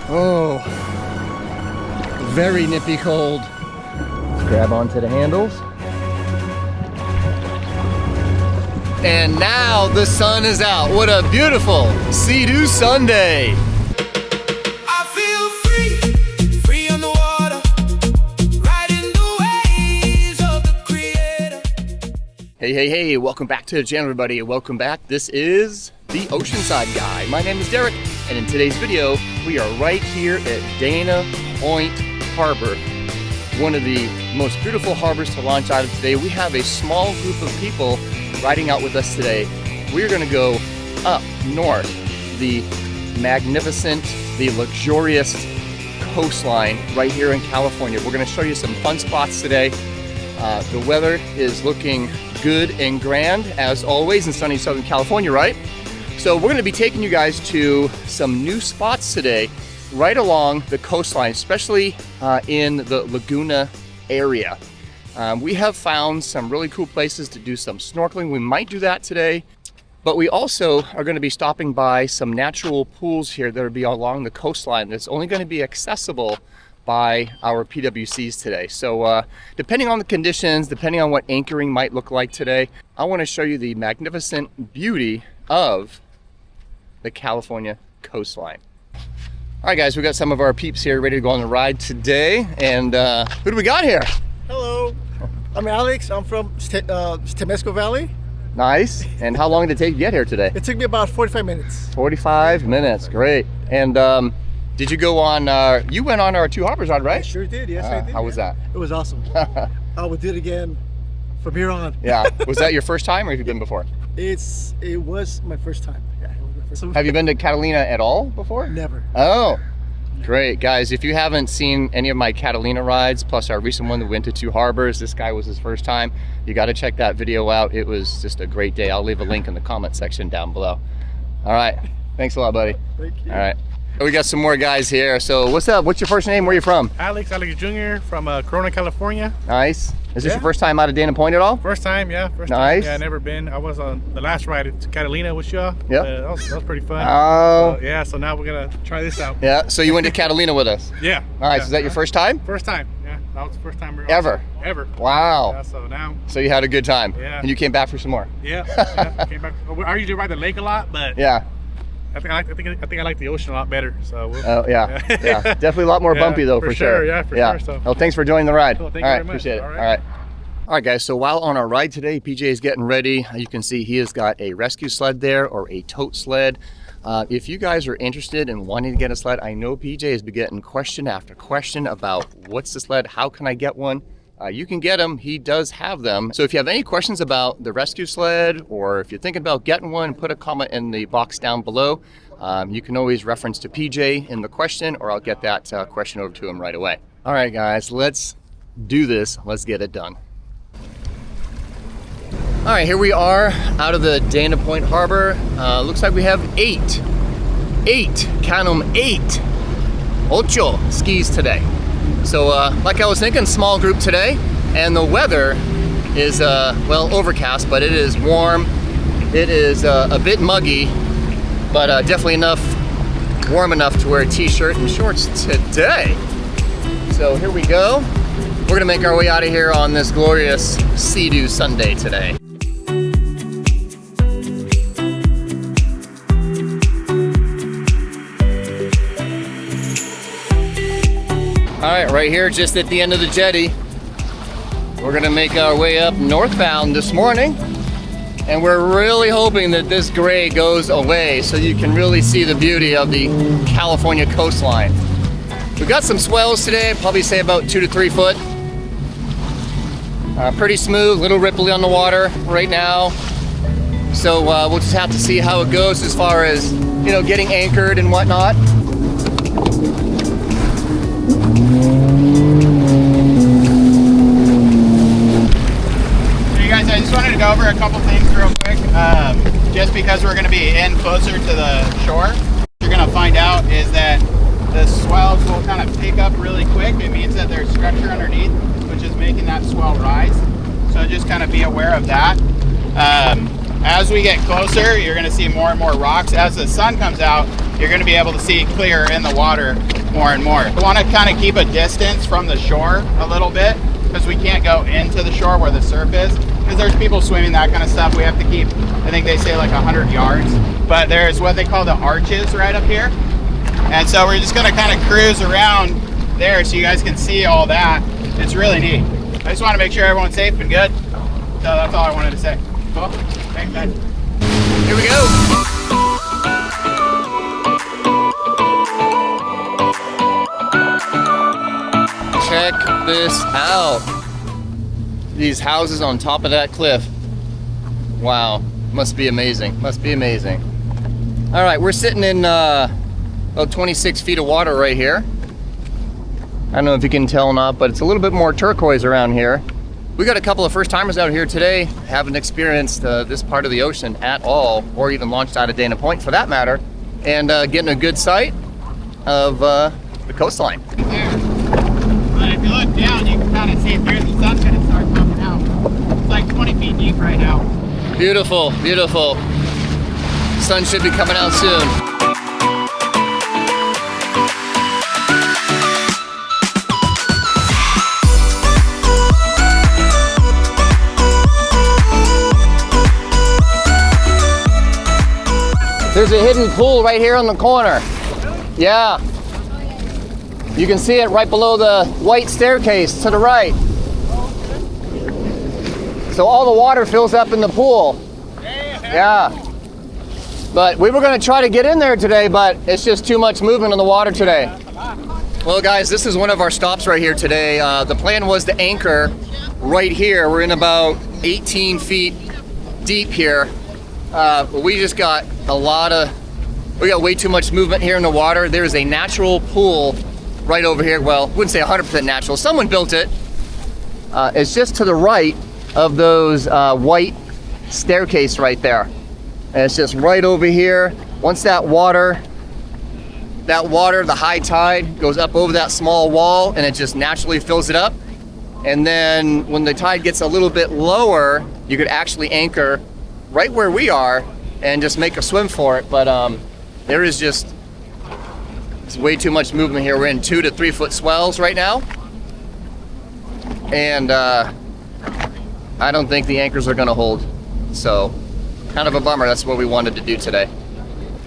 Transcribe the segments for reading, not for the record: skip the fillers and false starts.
Oh, very nippy cold. Grab onto the handles. And now the sun is out. What a beautiful 𝐓𝐡𝐚𝐧𝐤 Sunday. I feel free, free on the water, riding the waves of the Creator. Hey, welcome back to the channel, everybody. Welcome back. This is the Oceanside guy. My name is Derek, and in today's video, we are right here at Dana Point Harbor, one of the most beautiful harbors to launch out of today. We have a small group of people riding out with us today. We're gonna go up north, the magnificent, the luxurious coastline right here in California. We're gonna show you some fun spots today. The weather is looking good and grand as always in sunny Southern California, right? So we're gonna be taking you guys to some new spots today right along the coastline, especially in the Laguna area. We have found some really cool places to do some snorkeling. We might do that today, but we also are going to be stopping by some natural pools here that will be along the coastline that's only going to be accessible by our PWCs today. So depending on the conditions, depending on what anchoring might look like today, I want to show you the magnificent beauty of the California coastline. All right, guys, we got some of our peeps here ready to go on the ride today. And who do we got here? Hello, I'm Alex. I'm from Temesco Valley. Nice. And how long did it take to get here today? It took me about 45 minutes. 45 minutes, great. And did you go on, you went on our Two Harbors ride, right? I sure did, yes I did. How was that? It was awesome. I would do it again from here on. Yeah, was that your first time or have you been before? It was my first time. Yeah, it was my first time. Have you been to Catalina at all before? Never. Oh, great. Guys, if you haven't seen any of my Catalina rides, plus our recent one that went to Two Harbors, this guy was his first time. You got to check that video out. It was just a great day. I'll leave a link in the comment section down below. All right. Thanks a lot, buddy. Thank you. All right. We got some more guys here. So what's up? What's your first name? Where are you from? Alex Jr. from Corona, California. Nice. Is this your first time out of Dana Point at all? First time, yeah. First nice. time. Yeah, never been. I was on the last ride to Catalina with y'all. Yeah. That was pretty fun. Oh. Yeah, so now we're going to try this out. Yeah, so you went to Catalina with us? Yeah. Nice. Yeah. Is that your first time? First time, yeah. That was the first time. Ever? Ever. Wow. Yeah, so now. So you had a good time? Yeah. And you came back for some more? Yeah. Came back. I usually ride the lake a lot, but. Yeah. I think I like the ocean a lot better. So. Oh yeah, yeah. Definitely a lot more bumpy though, for sure. Yeah, for sure. So. Well, thanks for joining the ride. Cool, thank all you right, very much. Appreciate it. All right. All right, guys. So while on our ride today, PJ is getting ready. You can see he has got a rescue sled there or a tote sled. If you guys are interested in wanting to get a sled, I know PJ has been getting question after question about what's the sled, how can I get one? You can get them. He does have them. So if you have any questions about the rescue sled, or if you're thinking about getting one, put a comment in the box down below. You can always reference to PJ in the question, or I'll get that question over to him right away. All right, guys, let's do this. Let's get it done. All right, here we are out of the Dana Point Harbor. Looks like we have eight, count them, 8 skis today. So like I was thinking, small group today, and the weather is, well, overcast, but it is warm. It is a bit muggy, but definitely warm enough to wear a t-shirt and shorts today. So here we go. We're gonna make our way out of here on this glorious 𝐓𝐡𝐚𝐧𝐤 Sunday today. All right, right here, just at the end of the jetty, we're gonna make our way up northbound this morning. And we're really hoping that this gray goes away so you can really see the beauty of the California coastline. We've got some swells today, probably say about 2 to 3 foot. Pretty smooth, little ripply on the water right now. So we'll just have to see how it goes as far as, you know, getting anchored and whatnot. Guys, I just wanted to go over a couple things real quick. Just because we're going to be in closer to the shore, what you're going to find out is that the swells will kind of pick up really quick. It means that there's structure underneath, which is making that swell rise. So just kind of be aware of that. As we get closer, you're going to see more and more rocks. As the sun comes out, you're going to be able to see clear in the water more and more. We want to kind of keep a distance from the shore a little bit because we can't go into the shore where the surf is because there's people swimming, that kind of stuff. We have to keep, I think they say like 100 yards, but there's what they call the arches right up here. And so we're just going to kind of cruise around there so you guys can see all that. It's really neat. I just want to make sure everyone's safe and good. So that's all I wanted to say. Cool. Thanks, guys. Here we go. Check this out. These houses on top of that cliff. Wow, must be amazing. Must be amazing. All right, we're sitting in about 26 feet of water right here. I don't know if you can tell or not, but it's a little bit more turquoise around here. We got a couple of first timers out here today, haven't experienced this part of the ocean at all, or even launched out of Dana Point for that matter, and getting a good sight of the coastline. There. But if you look down, you can kind of see it there. The sun's going to start coming out. It's like 20 feet deep right now. Beautiful, beautiful. Sun should be coming out soon. There's a hidden pool right here on the corner. Yeah. You can see it right below the white staircase to the right. So all the water fills up in the pool. Yeah. But we were going to try to get in there today, but it's just too much movement in the water today. Well, guys, this is one of our stops right here today. The plan was to anchor right here. We're in about 18 feet deep here. We just got we got way too much movement here in the water. There's a natural pool right over here. Well, wouldn't say 100% natural. Someone built it. It's just to the right of those white staircase right there. And it's just right over here. Once that water, the high tide goes up over that small wall and it just naturally fills it up. And then when the tide gets a little bit lower, you could actually anchor right where we are and just make a swim for it. But there is just, it's way too much movement here. We're in 2 to 3 foot swells right now. And I don't think the anchors are gonna hold. So kind of a bummer. That's what we wanted to do today.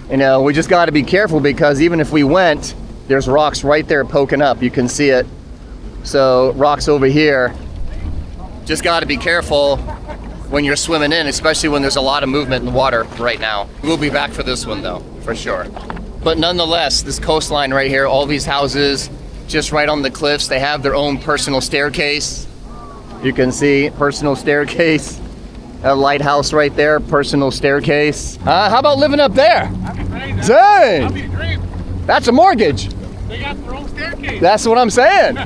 You know, we just gotta be careful because even if we went, there's rocks right there poking up. You can see it. So rocks over here. Just gotta be careful when you're swimming in, especially when there's a lot of movement in the water right now. We'll be back for this one though, for sure. But nonetheless, this coastline right here, all these houses just right on the cliffs, they have their own personal staircase. You can see personal staircase. A lighthouse right there, personal staircase. How about living up there? Dang! That'd be the dream. That's a mortgage. They got their own staircase. That's what I'm saying.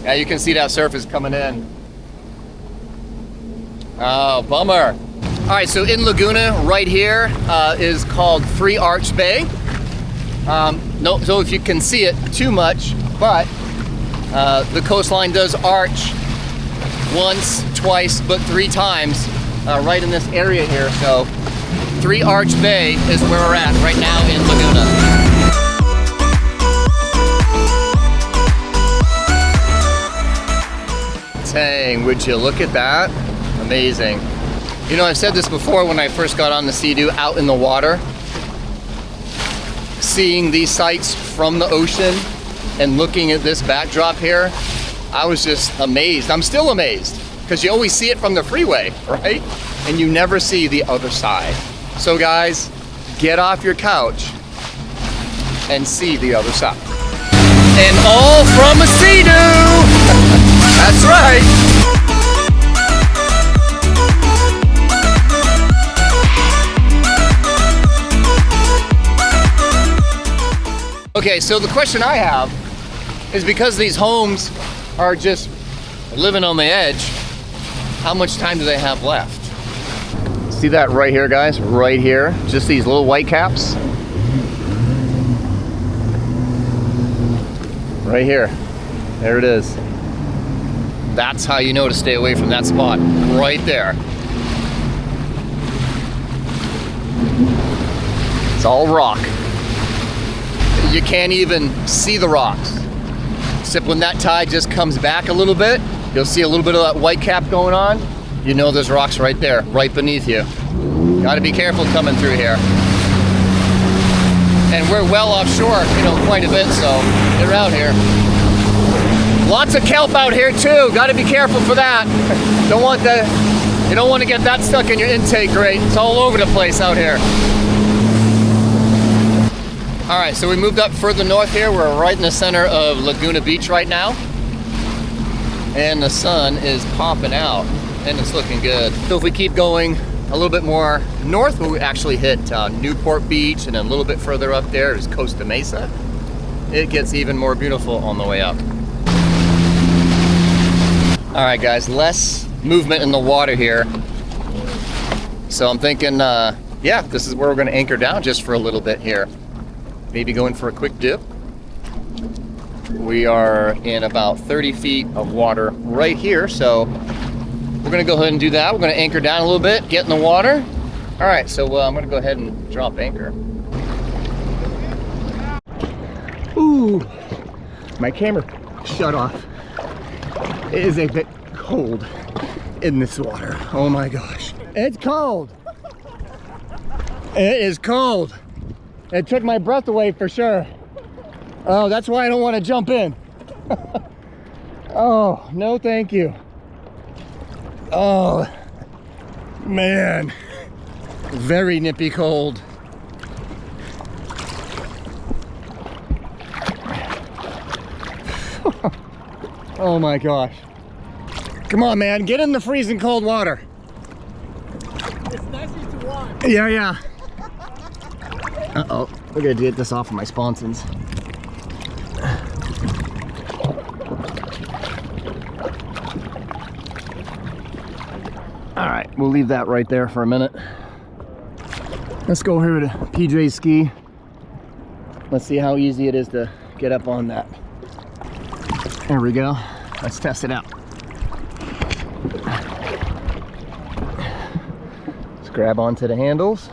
Yeah, you can see that surf is coming in. Oh, bummer. All right, so in Laguna, right here, is called Free Arch Bay. No, so if you can see it too much, but the coastline does arch once, twice, but 3 times right in this area here. So Free Arch Bay is where we're at right now in Laguna. Dang, would you look at that? Amazing. You know, I've said this before when I first got on the Sea-Doo out in the water. Seeing these sights from the ocean and looking at this backdrop here, I was just amazed. I'm still amazed because you always see it from the freeway, right? And you never see the other side. So guys, get off your couch and see the other side. And all from a Sea-Doo! That's right! Okay, so the question I have is because these homes are just living on the edge, how much time do they have left? See that right here, guys? Right here, just these little white caps. Right here, there it is. That's how you know to stay away from that spot, right there. It's all rock. you can't even see the rocks. Except when that tide just comes back a little bit, you'll see a little bit of that white cap going on. You know there's rocks right there, right beneath you. Gotta be careful coming through here. And we're well offshore, you know, quite a bit, so they're out here. Lots of kelp out here too. Gotta be careful for that. You don't want to get that stuck in your intake grate. It's all over the place out here. All right, so we moved up further north here. We're right in the center of Laguna Beach right now. And the sun is popping out and it's looking good. So if we keep going a little bit more north, we'll actually hit Newport Beach, and then a little bit further up there is Costa Mesa. It gets even more beautiful on the way up. All right guys, less movement in the water here. So I'm thinking, yeah, this is where we're gonna anchor down just for a little bit here. Maybe going for a quick dip. We are in about 30 feet of water right here, so we're gonna go ahead and do that. We're gonna anchor down a little bit, get in the water. All right, so I'm gonna go ahead and drop anchor. Ooh, my camera shut off. It is a bit cold in this water. Oh my gosh. It's cold. It is cold. It took my breath away for sure. Oh, that's why I don't want to jump in. Oh, no thank you. Oh, man. Very nippy cold. Oh my gosh. Come on, man, get in the freezing cold water. It's nice to watch. Yeah. Uh-oh, we're gonna get this off of my sponsons. All right, we'll leave that right there for a minute. Let's go over to PJ Ski. Let's see how easy it is to get up on that. There we go. Let's test it out. Let's grab onto the handles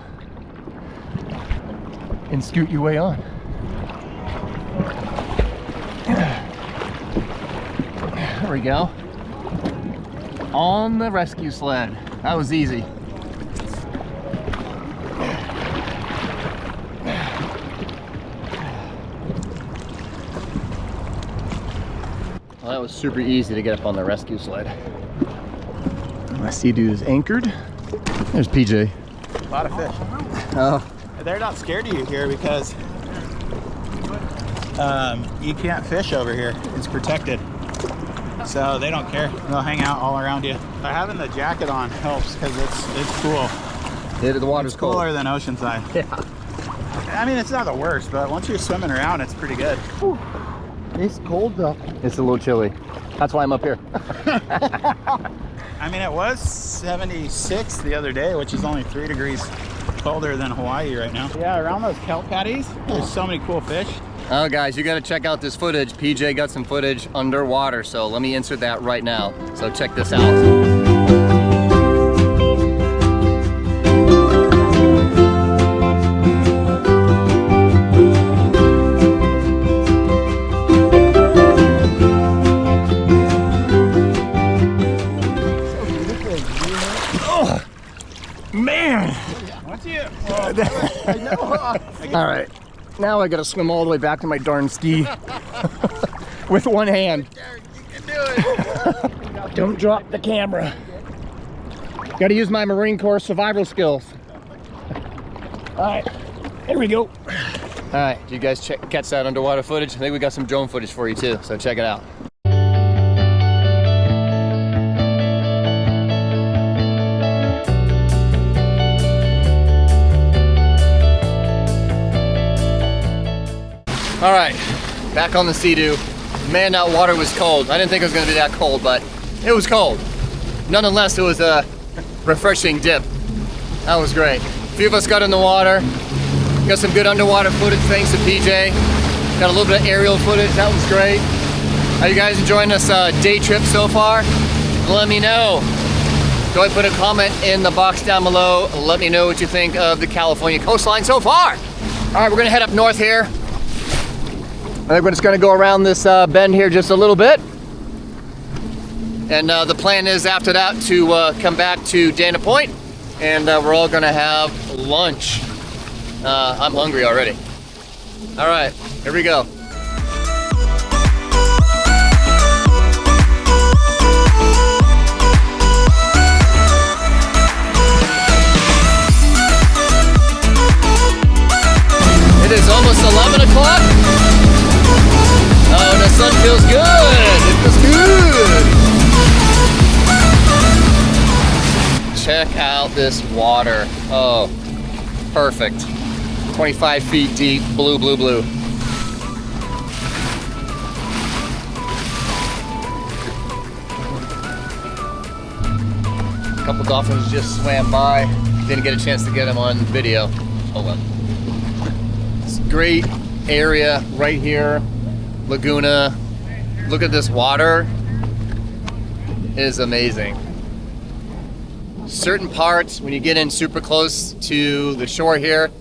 and scoot your way on. There we go. On the rescue sled. That was easy. Well, that was super easy to get up on the rescue sled. My sea dude is anchored. There's PJ. A lot of fish. Oh. They're not scared of you here because you can't fish over here. It's protected. So they don't care. They'll hang out all around you. But having the jacket on helps because it's cool. The water's It's cooler cold. than Oceanside. Yeah. I mean, it's not the worst, but once you're swimming around, it's pretty good. Whew. It's cold though. It's a little chilly. That's why I'm up here. I mean, it was 76 the other day, which is only 3 degrees colder than Hawaii right now. Yeah, around those kelp patties, there's so many cool fish. Oh guys, you gotta check out this footage. PJ got some footage underwater, so let me insert that right now. So check this out. Man! All right, now I gotta swim all the way back to my darn ski with one hand. You can do it. Don't drop the camera. Gotta use my Marine Corps survival skills. All right, here we go. All right, did you guys catch that underwater footage? I think we got some drone footage for you too, so check it out. All right, back on the Sea-Doo. Man, that water was cold. I didn't think it was gonna be that cold, but it was cold. Nonetheless, it was a refreshing dip. That was great. A few of us got in the water. Got some good underwater footage thanks to PJ. Got a little bit of aerial footage, that was great. Are you guys enjoying this day trip so far? Let me know. Go ahead and put a comment in the box down below. Let me know what you think of the California coastline so far. All right, we're gonna head up north here. I think we're just gonna go around this bend here just a little bit. And the plan is after that to come back to Dana Point, and we're all gonna have lunch. I'm hungry already. All right, here we go. It is almost 11 o'clock. Oh, the sun feels good. It feels good. Check out this water. Oh, perfect. 25 feet deep, blue, blue, blue. A couple dolphins just swam by. Didn't get a chance to get them on video. Oh well. Great area right here, Laguna. Look at this water. It is amazing. Certain parts, when you get in super close to the shore here,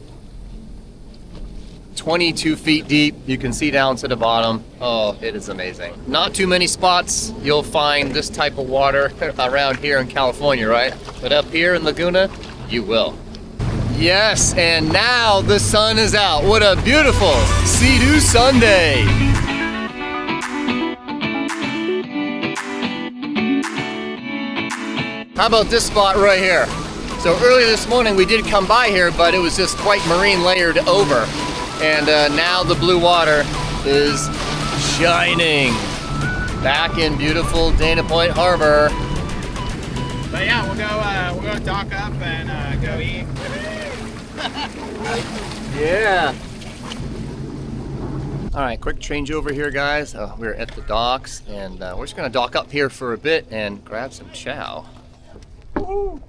22 feet deep, you can see down to the bottom. Oh, it is amazing. Not too many spots you'll find this type of water around here in California, right? But up here in Laguna, you will. Yes, and now the sun is out. What a beautiful Sea-Doo Sunday. How about this spot right here? So earlier this morning we did come by here, but it was just quite marine layered over. And now the blue water is shining. Back in beautiful Dana Point Harbor. But yeah, we'll go dock up and go eat. Yeah. All right, quick change over here, guys. We're at the docks, and we're just gonna dock up here for a bit and grab some chow. You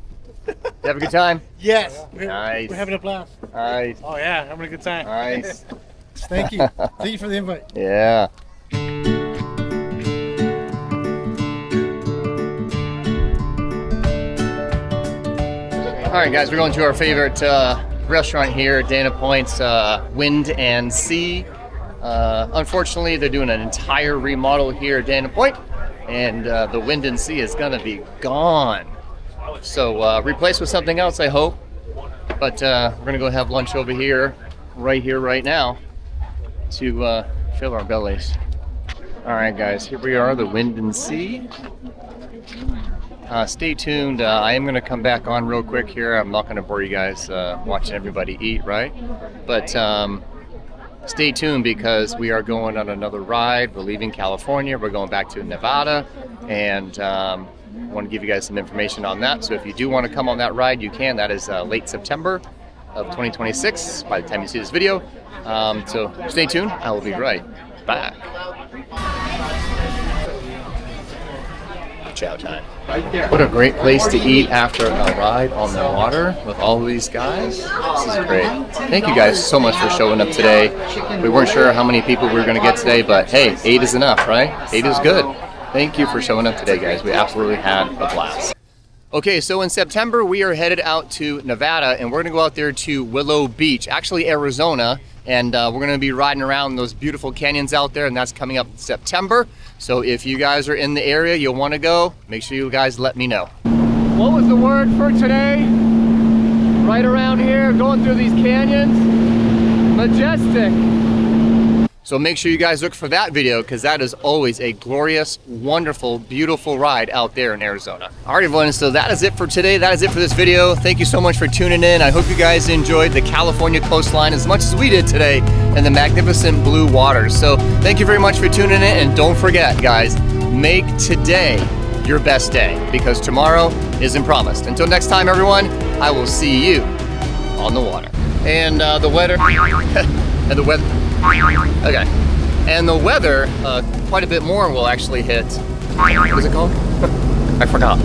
have a good time? Yes. Nice. We're having a blast. Nice. Oh yeah, having a good time. Nice. Thank you. Thank you for the invite. Yeah. All right, guys, we're going to our favorite restaurant here, Dana Point's Wind and Sea. Unfortunately, they're doing an entire remodel here at Dana Point, and the Wind and Sea is gonna be gone. So replaced with something else, I hope. But we're gonna go have lunch over here, right now, to fill our bellies. All right, guys, here we are, the Wind and Sea. Stay tuned. I am going to come back on real quick here. I'm not going to bore you guys watching everybody eat, right? But stay tuned because we are going on another ride. We're leaving California. We're going back to Nevada, and I want to give you guys some information on that. So if you do want to come on that ride, you can. That is late September of 2026 by the time you see this video. So stay tuned. I will be right back. Chow time. What a great place to eat after a ride on the water with all of these guys. This is great. Thank you guys so much for showing up today. We weren't sure how many people we were going to get today, but hey, 8 is enough, right? 8 is good. Thank you for showing up today, guys. We absolutely had a blast. Okay, so in September, we are headed out to Nevada, and we're going to go out there to Willow Beach, actually Arizona, and we're going to be riding around those beautiful canyons out there, and that's coming up in September. So if you guys are in the area, you'll want to go, make sure you guys let me know. What was the word for today? Right around here, going through these canyons, majestic. So make sure you guys look for that video because that is always a glorious, wonderful, beautiful ride out there in Arizona. All right, everyone, so that is it for today. That is it for this video. Thank you so much for tuning in. I hope you guys enjoyed the California coastline as much as we did today and the magnificent blue waters. So thank you very much for tuning in, and don't forget, guys, make today your best day because tomorrow isn't promised. Until next time, everyone, I will see you on the water. And the weather, and the weather. Okay, and the weather, quite a bit more will actually hit. What is it called? I forgot.